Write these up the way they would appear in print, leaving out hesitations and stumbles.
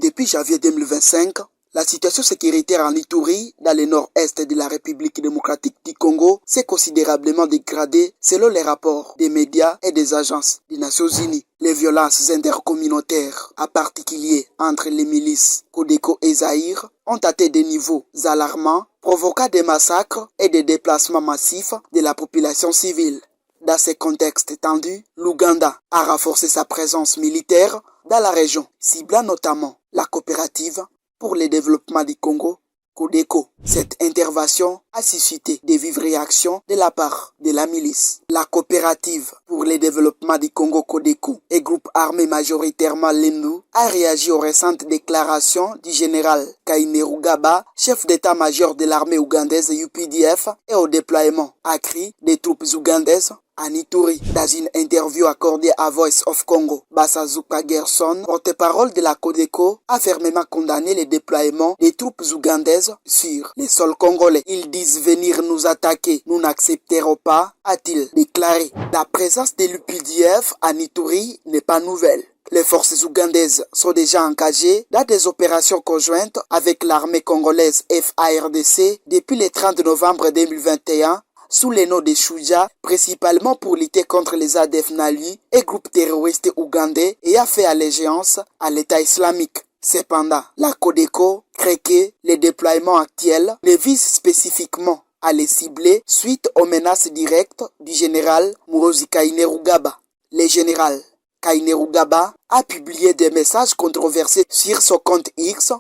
Depuis janvier 2025, la situation sécuritaire en Ituri, dans le nord-est de la République démocratique du Congo, s'est considérablement dégradée selon les rapports des médias et des agences des Nations Unies. Les violences intercommunautaires, en particulier entre les milices Codeco et Zaïre, ont atteint des niveaux alarmants, provoquant des massacres et des déplacements massifs de la population civile. Dans ces contextes tendus, l'Ouganda a renforcé sa présence militaire dans la région, ciblant notamment la coopérative pour le développement du Congo, Codeco. Cette intervention a suscité des vives réactions de la part de la milice. La coopérative pour le développement du Congo, Codeco, et groupe armé majoritairement Lendu, a réagi aux récentes déclarations du général Kainerugaba, chef d'état-major de l'armée ougandaise UPDF, et au déploiement accru des troupes ougandaises en Ituri. Dans une interview accordée à Voice of Congo, Basazuka Gerson, porte-parole de la Codeco, a fermement condamné le déploiement des troupes ougandaises sur les sols congolais. Ils disent venir nous attaquer, nous n'accepterons pas, a-t-il déclaré. La présence de l'UPDF en Ituri n'est pas nouvelle. Les forces ougandaises sont déjà engagées dans des opérations conjointes avec l'armée congolaise FARDC depuis le 30 novembre 2021 sous le nom de Shuja, principalement pour lutter contre les ADF Nali et groupes terroristes ougandais ayant fait allégeance à l'État islamique. Cependant, la Codeco crée que les déploiements actuels ne visent spécifiquement à les cibler suite aux menaces directes du général Muhoozi Kainerugaba. Le général Kainerugaba a publié des messages controversés sur son compte X,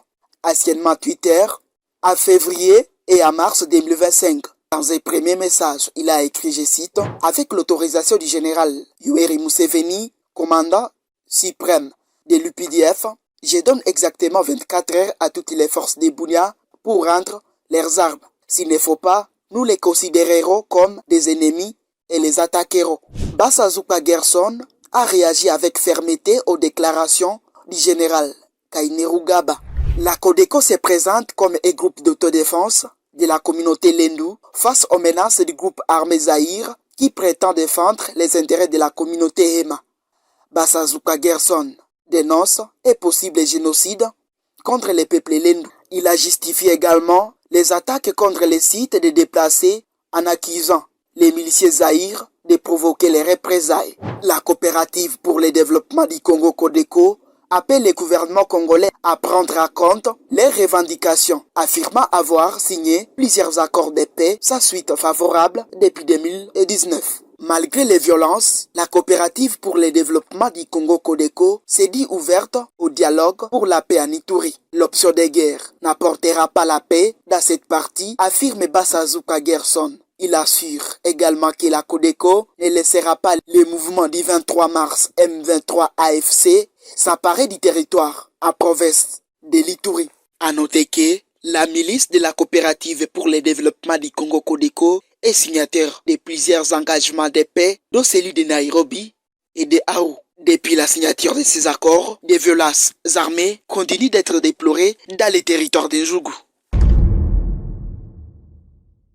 anciennement Twitter, en février et en mars 2025. Dans un premier message, il a écrit, je cite, « Avec l'autorisation du général Yoweri Museveni, commandant suprême de l'UPDF, je donne exactement 24 heures à toutes les forces de Bunia pour rendre leurs armes. S'il ne faut pas, nous les considérerons comme des ennemis et les attaquerons. » Basazuka Gerson a réagi avec fermeté aux déclarations du général Kainerugaba. La Codeco se présente comme un groupe d'autodéfense de la communauté Lendu face aux menaces du groupe armé Zaïre qui prétend défendre les intérêts de la communauté Hema. Basazuka Gerson dénonce un possible génocide contre les peuples Lendu. Il a justifié également les attaques contre les sites des déplacés en accusant les miliciens Zaïre de provoquer les représailles. La coopérative pour le développement du Congo Codeco appelle le gouvernement congolais à prendre en compte les revendications, affirmant avoir signé plusieurs accords de paix sans suite favorable depuis 2019. Malgré les violences, la coopérative pour le développement du Congo Codeco s'est dit ouverte au dialogue pour la paix en Ituri. L'option de guerre n'apportera pas la paix dans cette partie, affirme Basazuka Gerson. Il assure également que la Codeco ne laissera pas le mouvement du 23 mars M23 AFC s'emparer du territoire en province de l'Ituri. À noter que la milice de la coopérative pour le développement du Congo Codeco est signataire de plusieurs engagements de paix, dont celui de Nairobi et de Arusha. Depuis la signature de ces accords, des violences armées continuent d'être déplorées dans les territoires de Djougou.